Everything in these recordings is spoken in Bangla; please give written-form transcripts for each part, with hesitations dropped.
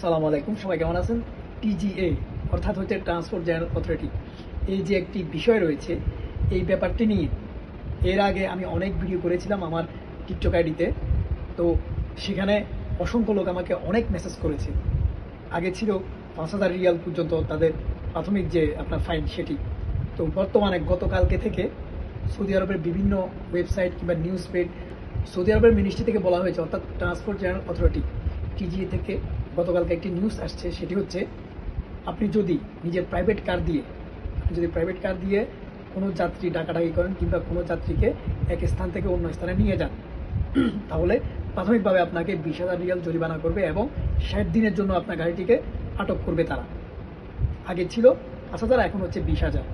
সালাম আলাইকুম, সবাই কেমন আছেন? টিজিএ অর্থাৎ হচ্ছে ট্রান্সপোর্ট জেনারেল অথরিটি, এই যে একটি বিষয় রয়েছে, এই ব্যাপারটি নিয়ে এর আগে আমি অনেক ভিডিও করেছিলাম আমার টিকটক আইডিতে। তো সেখানে অসংখ্য লোক আমাকে অনেক মেসেজ করেছে। আগে ছিল 5,000 রিয়াল পর্যন্ত তাদের প্রাথমিক যে আপনার ফাইন সেটি। তো বর্তমানে গতকালকে থেকে সৌদি আরবের বিভিন্ন ওয়েবসাইট কিংবা নিউজ পেড, সৌদি আরবের মিনিস্ট্রি থেকে বলা হয়েছে, অর্থাৎ ট্রান্সপোর্ট জেনারেল অথরিটি টিজিএ থেকে গতকালকে একটি নিউজ আসছে। সেটি হচ্ছে, আপনি যদি নিজের প্রাইভেট কার দিয়ে কোনো যাত্রী ডাকাডাকি করেন কিংবা কোনো যাত্রীকে এক স্থান থেকে অন্য স্থানে নিয়ে যান, তাহলে প্রাথমিকভাবে আপনাকে 20,000 রিয়াল জরিমানা করবে এবং 60 দিনের জন্য আপনার গাড়িটিকে আটক করবে তারা। আগে ছিল 5,000, এখন হচ্ছে 20,000।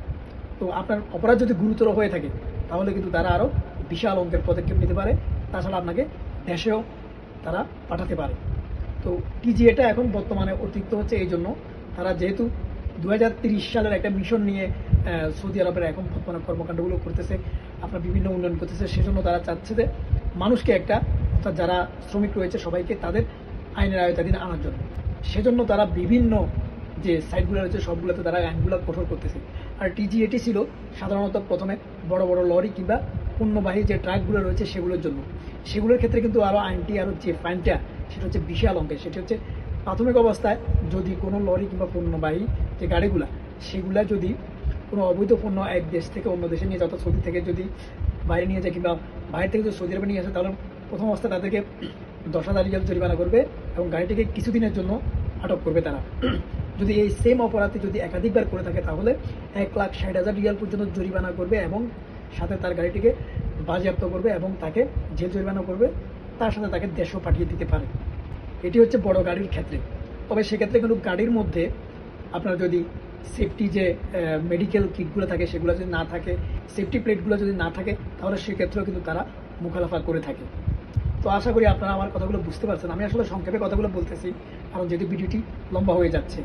তো আপনার অপরাধ যদি গুরুতর হয়ে থাকে তাহলে কিন্তু তারা আরও বিশাল অঙ্কের পদক্ষেপ নিতে পারে। তাছাড়া আপনাকে দেশেও তারা পাঠাতে পারে। তো টিজিএটা এখন বর্তমানে অতিরিক্ত হচ্ছে এই জন্য, তারা যেহেতু 2030 সালের একটা মিশন নিয়ে সৌদি আরবের এখন বর্তমানে কর্মকাণ্ডগুলো করতেছে, আপনার বিভিন্ন উন্নয়ন করতেছে, সেজন্য তারা চাচ্ছে যে মানুষকে একটা, অর্থাৎ যারা শ্রমিক রয়েছে সবাইকে তাদের আইনের আওতাধীন আনার জন্য। সেজন্য তারা বিভিন্ন যে সাইটগুলো রয়েছে সবগুলোতে তারা আইনগুলো কঠোর করতেছে। আর টিজিএটি ছিল সাধারণত প্রথমে বড় বড় লরি কিংবা পণ্যবাহী যে ট্রাকগুলো রয়েছে সেগুলোর জন্য। সেগুলোর ক্ষেত্রে কিন্তু আরও যে ফাইনটা সেটা হচ্ছে বিশাল অঙ্কের। সেটি হচ্ছে প্রাথমিক অবস্থায় যদি কোনো লরি কিংবা পণ্যবাহী যে গাড়িগুলা, সেগুলা যদি কোনো অবৈধ পণ্য এক দেশ থেকে অন্য দেশে নিয়ে যায়, অর্থাৎ সৌদি থেকে যদি বাইরে নিয়ে যায় কিংবা বাইরে থেকে যদি সৌদি আরবে নিয়ে আসে, তাহলে প্রথম অবস্থায় তাদেরকে 10,000 রিয়াল জরিমানা করবে এবং গাড়িটিকে কিছুদিনের জন্য আটক করবে তারা। যদি এই সেম অপরাধী যদি একাধিকবার করে থাকে তাহলে 1,60,000 রিয়াল পর্যন্ত জরিমানা করবে এবং সাথে তার গাড়িটিকে বাজেয়াপ্ত করবে এবং তাকে জেল জরিমানা করবে, তার সাথে তাকে দেশও পাঠিয়ে দিতে পারে। এটি হচ্ছে বড় গাড়ির ক্ষেত্রে। তবে সেক্ষেত্রে কিন্তু গাড়ির মধ্যে আপনার যদি সেফটি যে মেডিকেল কিটগুলো থাকে সেগুলো যদি না থাকে, সেফটি প্লেটগুলো যদি না থাকে, তাহলে সেক্ষেত্রেও কিন্তু তারা মুখালাফা করে থাকে। তো আশা করি আপনারা আমার কথাগুলো বুঝতে পারছেন। আমি আসলে সংক্ষেপে কথাগুলো বলতেছি কারণ যেহেতু ভিডিওটি লম্বা হয়ে যাচ্ছে।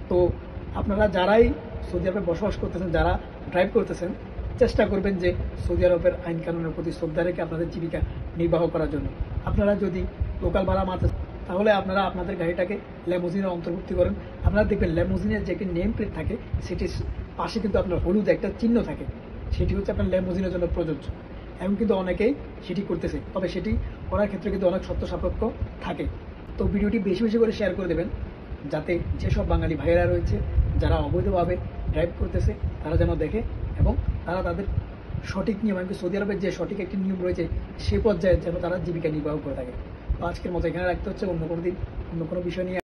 তো আপনারা যারাই সৌদি আরবে বসবাস করতেছেন, যারা ড্রাইভ করতেছেন, চেষ্টা করবেন যে সৌদি আরবের আইন কানুনের প্রতি শ্রদ্ধা রেখে আপনাদের জীবিকা নির্বাহ করার জন্য। আপনারা যদি লোকাল ভাড়া মারতে, তাহলে আপনারা আপনাদের গাড়িটাকে ল্যামোজিনে অন্তর্ভুক্তি করেন। আপনারা দেখবেন ল্যামোজিনের যে একটি নেম প্লেট থাকে সেটির পাশে কিন্তু আপনার হলুদ একটা চিহ্ন থাকে, সেটি হচ্ছে আপনার ল্যামোজিনের জন্য প্রযোজ্য। এবং কিন্তু অনেকেই সেটি করতেছে, তবে সেটি করার ক্ষেত্রে কিন্তু অনেক শর্ত সাপেক্ষ থাকে। তো ভিডিওটি বেশি বেশি করে শেয়ার করে দেবেন, যাতে যেসব বাঙালি ভাইয়েরা রয়েছে যারা অবৈধভাবে ড্রাইভ করতেছে তারা যেন দেখে এবং তারা তাদের সঠিক নিয়ম, এমনকি সৌদি আরবের যে সঠিক একটি নিয়ম রয়েছে সে পর্যায়ে যেন তারা জীবিকা নির্বাহ করে থাকে। তো আজকের মতো এখানে রাখতে হচ্ছে। অন্য কোনো দিন অন্য কোনো বিষয় নিয়ে